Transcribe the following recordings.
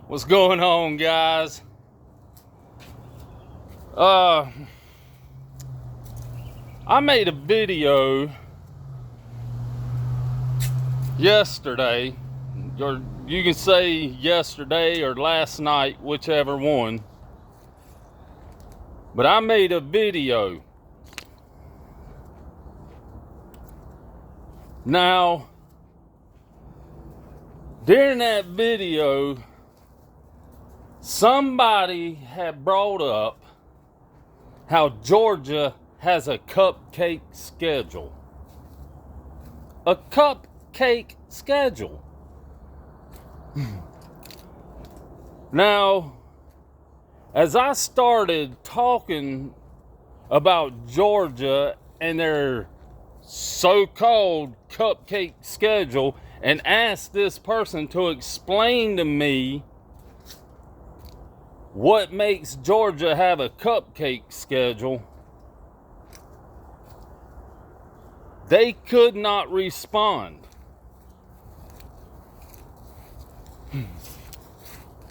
What's going on, guys? I made a video yesterday, or you can say yesterday or last night, whichever one. But I made a video. Now, during that video, somebody had brought up how Georgia has a cupcake schedule. A cupcake schedule. Now, as I started talking about Georgia and their so-called cupcake schedule and asked this person to explain to me what makes Georgia have a cupcake schedule, they could not respond.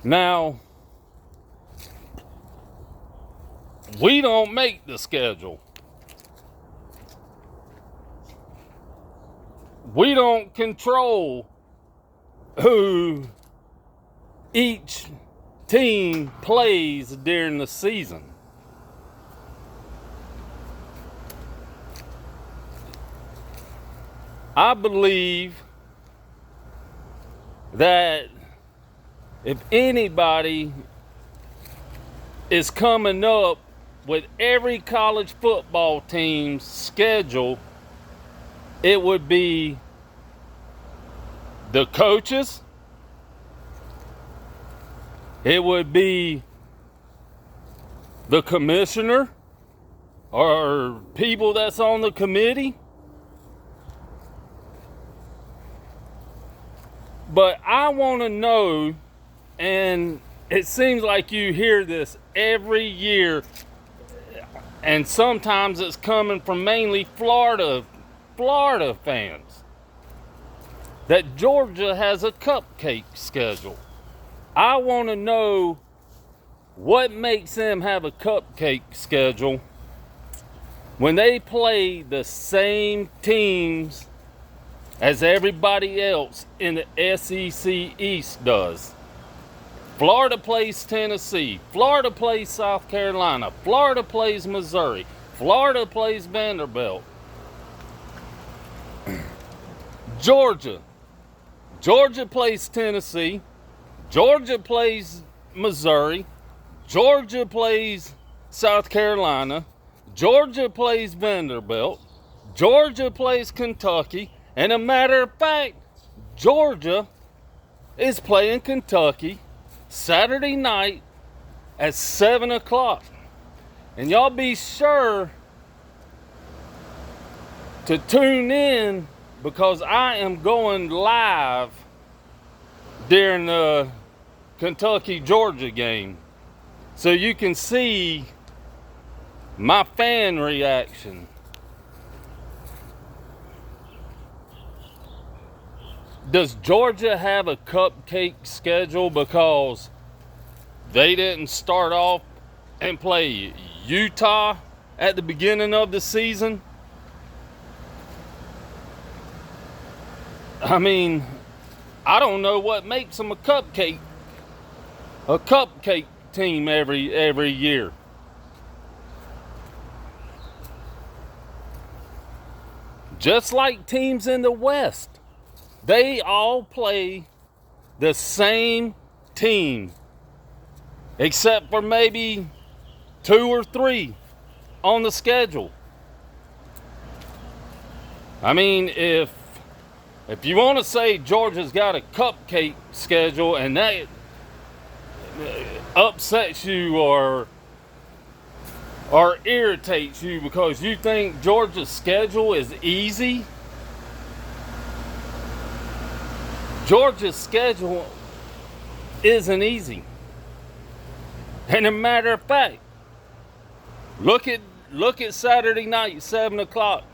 Now, we don't make the schedule. We don't control who each team plays during the season. I believe that if anybody is coming up with every college football team's schedule, it would be the coaches, it would be the commissioner or people that's on the committee. But I want to know, and it seems like you hear this every year, and sometimes it's coming from mainly Florida fans, that Georgia has a cupcake schedule. I want to know what makes them have a cupcake schedule when they play the same teams as everybody else in the SEC East does. Florida plays Tennessee, Florida plays South Carolina, Florida plays Missouri, Florida plays Vanderbilt. Georgia plays Tennessee, Georgia plays Missouri, Georgia plays South Carolina, Georgia plays Vanderbilt, Georgia plays Kentucky, and a matter of fact, Georgia is playing Kentucky Saturday night at 7 o'clock. And y'all be sure to tune in, because I am going live during the Kentucky-Georgia game, so you can see my fan reaction. Does Georgia have a cupcake schedule because they didn't start off and play Utah at the beginning of the season? I mean, I don't know what makes them a cupcake team every year. Just like teams in the West, they all play the same team, except for maybe 2 or 3 on the schedule. I mean, if you want to say Georgia's got a cupcake schedule and that upsets you or irritates you because you think Georgia's schedule is easy, Georgia's schedule isn't easy. And a matter of fact, look at Saturday night, 7 o'clock.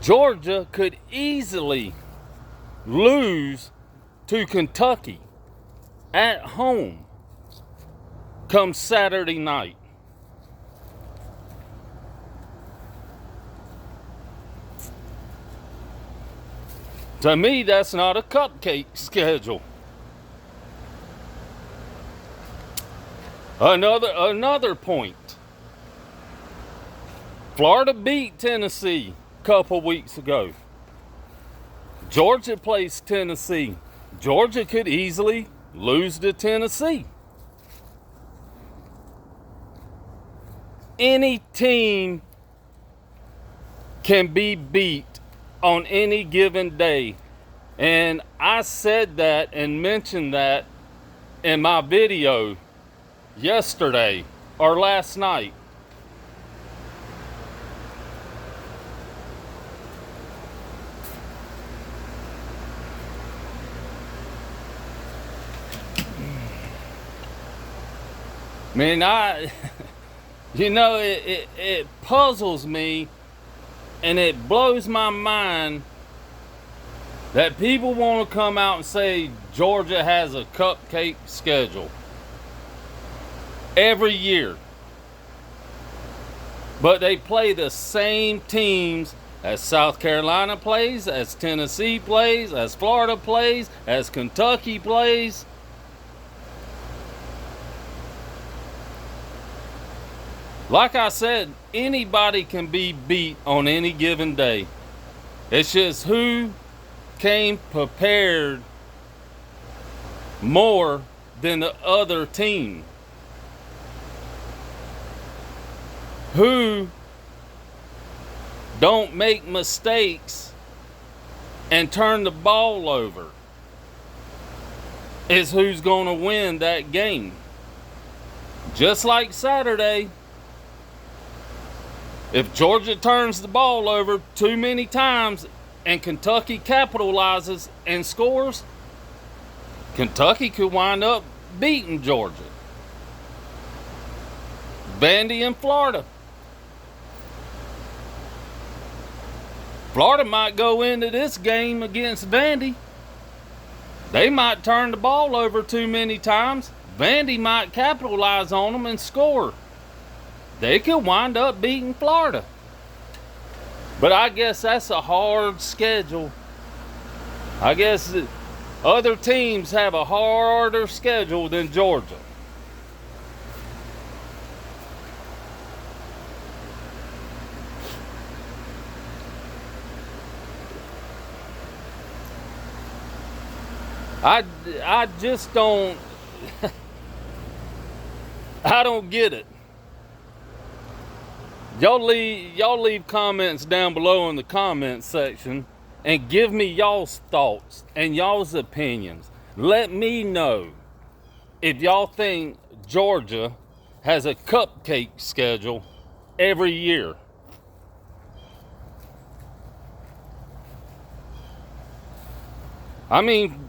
Georgia could easily lose to Kentucky at home come Saturday night. To me, that's not a cupcake schedule. Another point. Florida beat Tennessee a couple weeks ago. Georgia plays Tennessee. Georgia could easily lose to Tennessee. Any team can be beat on any given day. And I said that and mentioned that in my video yesterday or last night. Man, it puzzles me and it blows my mind that people want to come out and say Georgia has a cupcake schedule every year. But they play the same teams as South Carolina plays, as Tennessee plays, as Florida plays, as Kentucky plays. Like I said, anybody can be beat on any given day. It's just who came prepared more than the other team. Who don't make mistakes and turn the ball over is who's going to win that game. Just like Saturday, if Georgia turns the ball over too many times and Kentucky capitalizes and scores, Kentucky could wind up beating Georgia. Vandy and Florida. Florida might go into this game against Vandy. They might turn the ball over too many times. Vandy might capitalize on them and score. They could wind up beating Florida. But I guess that's a hard schedule. I guess other teams have a harder schedule than Georgia. I just don't I don't get it. Y'all leave comments down below in the comments section and give me y'all's thoughts and y'all's opinions. Let me know if y'all think Georgia has a cupcake schedule every year. I mean,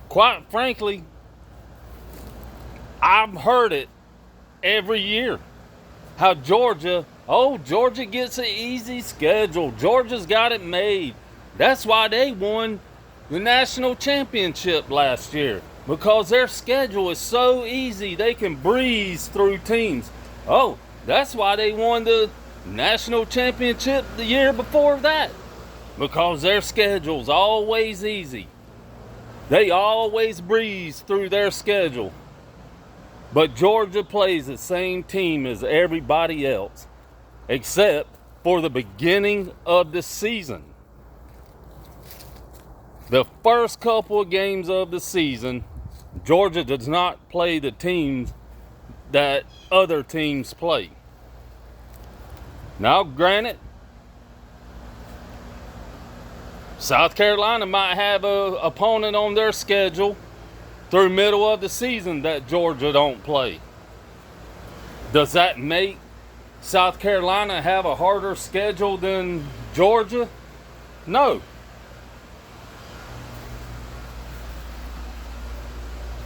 quite frankly, I've heard it every year. How Georgia gets an easy schedule. Georgia's got it made. That's why they won the national championship last year. Because their schedule is so easy, they can breeze through teams. Oh, that's why they won the national championship the year before that. Because their schedule's always easy. They always breeze through their schedule. But Georgia plays the same team as everybody else, except for the beginning of the season. The first couple of games of the season, Georgia does not play the teams that other teams play. Now, granted, South Carolina might have an opponent on their schedule through middle of the season that Georgia don't play. Does that make South Carolina have a harder schedule than Georgia? No.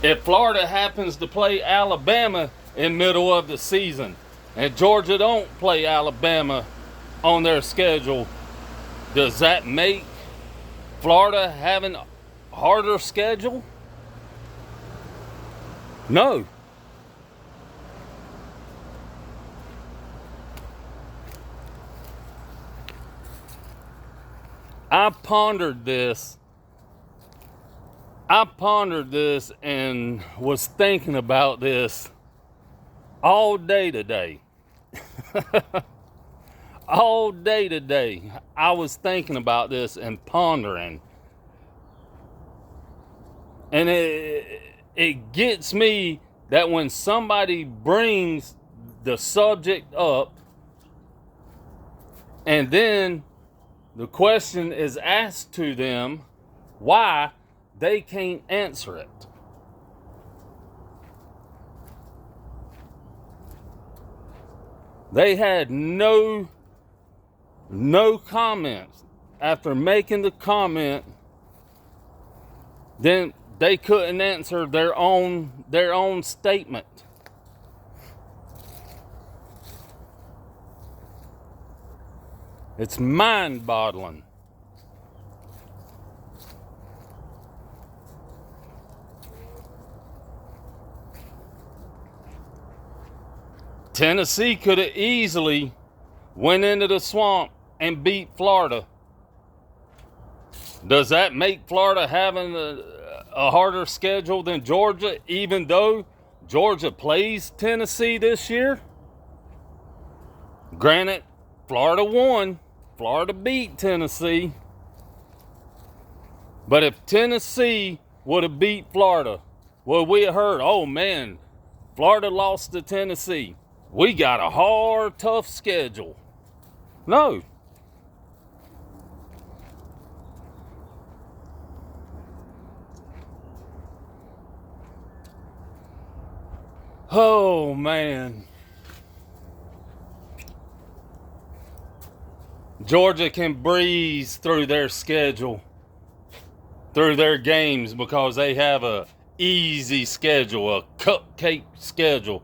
If Florida happens to play Alabama in middle of the season and Georgia don't play Alabama on their schedule, does that make Florida having harder schedule? No. I pondered this and was thinking about this all day today. All day today, I was thinking about this and pondering. And it gets me that when somebody brings the subject up and then the question is asked to them why, they can't answer it. They had no comments. After making the comment, then they couldn't answer their own statement. It's mind-boggling. Tennessee could have easily went into the swamp and beat Florida. Does that make Florida having a harder schedule than Georgia, even though Georgia plays Tennessee this year? Granted, Florida won. Florida beat Tennessee. But if Tennessee would have beat Florida, well, we have heard, oh man, Florida lost to Tennessee. We got a hard, tough schedule. No. Oh, man. Georgia can breeze through their schedule, through their games, because they have a easy schedule, a cupcake schedule,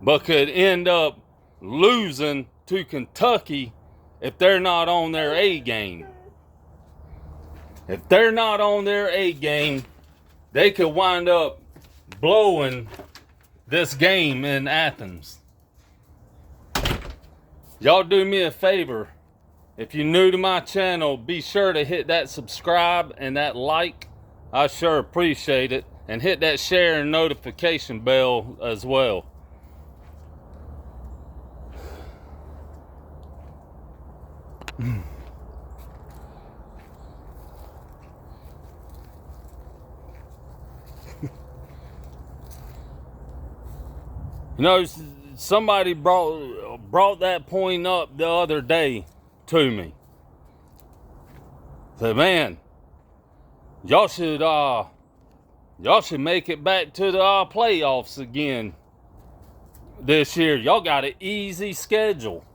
but could end up losing to Kentucky if they're not on their A game. If they're not on their A game, they could wind up blowing this game in Athens. Y'all do me a favor. If you're new to my channel, be sure to hit that subscribe and that like. I sure appreciate it. And hit that share and notification bell as well. You know, somebody brought that point up the other day to me. Said, man, y'all should make it back to the playoffs again this year. Y'all got an easy schedule.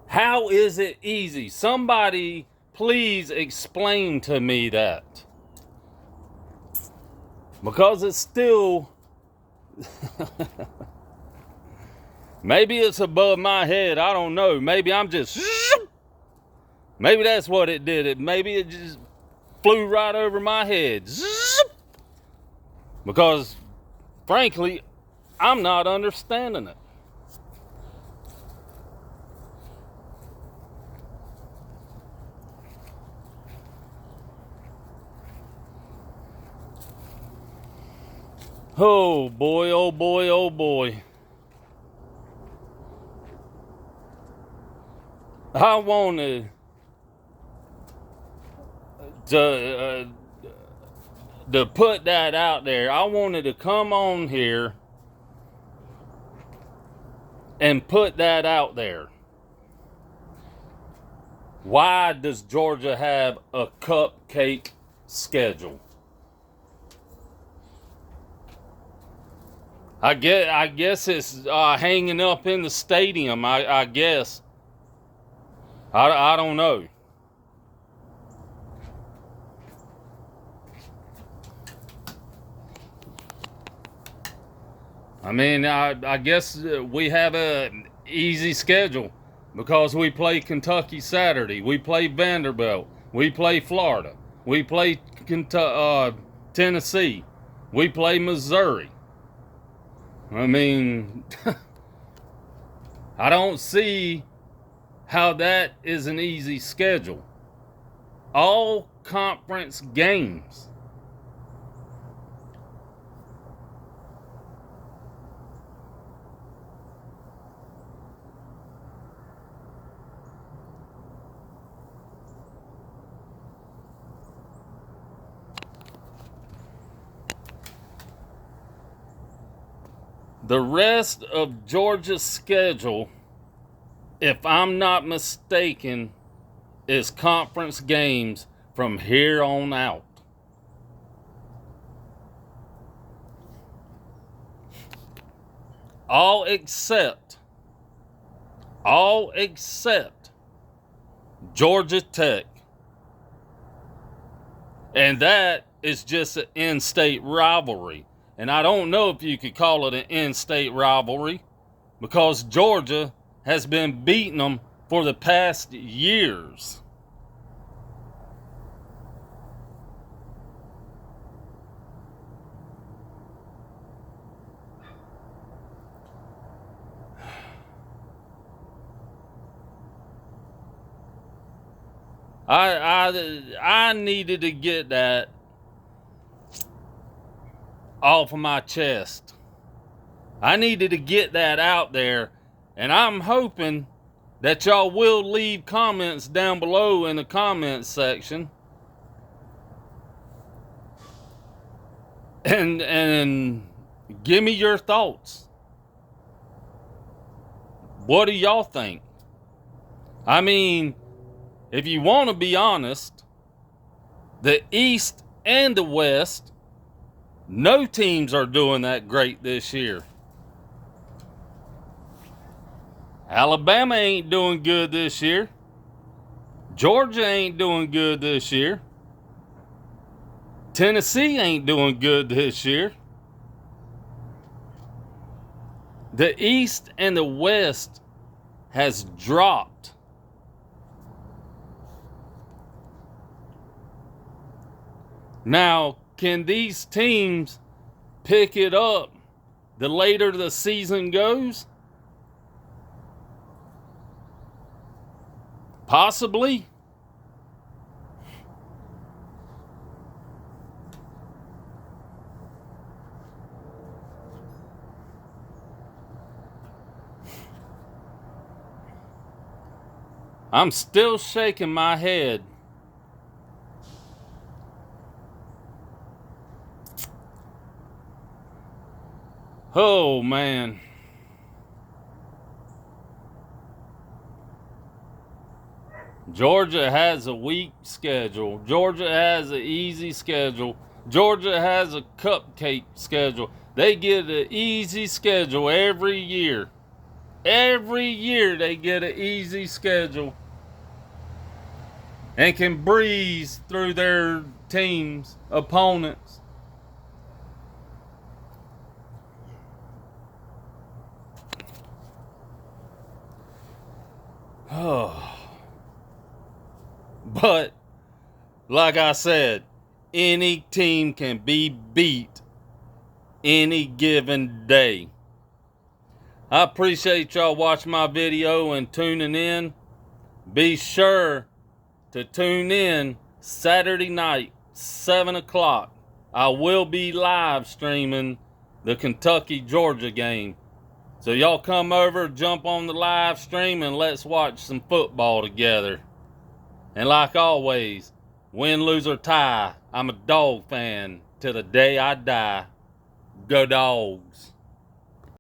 How is it easy? Somebody please explain to me that. Because it's still maybe it's above my head. I don't know. Maybe I'm just maybe that's what it did. Maybe it just flew right over my head. Because frankly, I'm not understanding it. Oh boy, oh boy, oh boy. I wanted to put that out there. I wanted to come on here and put that out there. Why does Georgia have a cupcake schedule? I guess it's hanging up in the stadium. I guess. I don't know. I mean, I guess we have an easy schedule because we play Kentucky Saturday. We play Vanderbilt. We play Florida. We play Tennessee. We play Missouri. I mean, I don't see how that is an easy schedule. All conference games. The rest of Georgia's schedule, if I'm not mistaken, is conference games from here on out. All except Georgia Tech. And that is just an in-state rivalry. And I don't know if you could call it an in-state rivalry because Georgia has been beating them for the past years. I needed to get that off of my chest. I needed to get that out there, and I'm hoping that y'all will leave comments down below in the comments section and give me your thoughts. What do y'all think? I mean, if you want to be honest, the East and the West, no teams are doing that great this year. Alabama ain't doing good this year. Georgia ain't doing good this year. Tennessee ain't doing good this year. The East and the West has dropped. Now, can these teams pick it up the later the season goes? Possibly. I'm still shaking my head. Oh, man. Georgia has a weak schedule. Georgia has an easy schedule. Georgia has a cupcake schedule. They get an easy schedule every year. Every year they get an easy schedule and can breeze through their teams, opponents. But, like I said, any team can be beat any given day. I appreciate y'all watching my video and tuning in. Be sure to tune in Saturday night, 7 o'clock. I will be live streaming the Kentucky-Georgia game. So y'all come over, jump on the live stream, and let's watch some football together. And like always, win, lose, or tie, I'm a dog fan till the day I die. Go Dogs.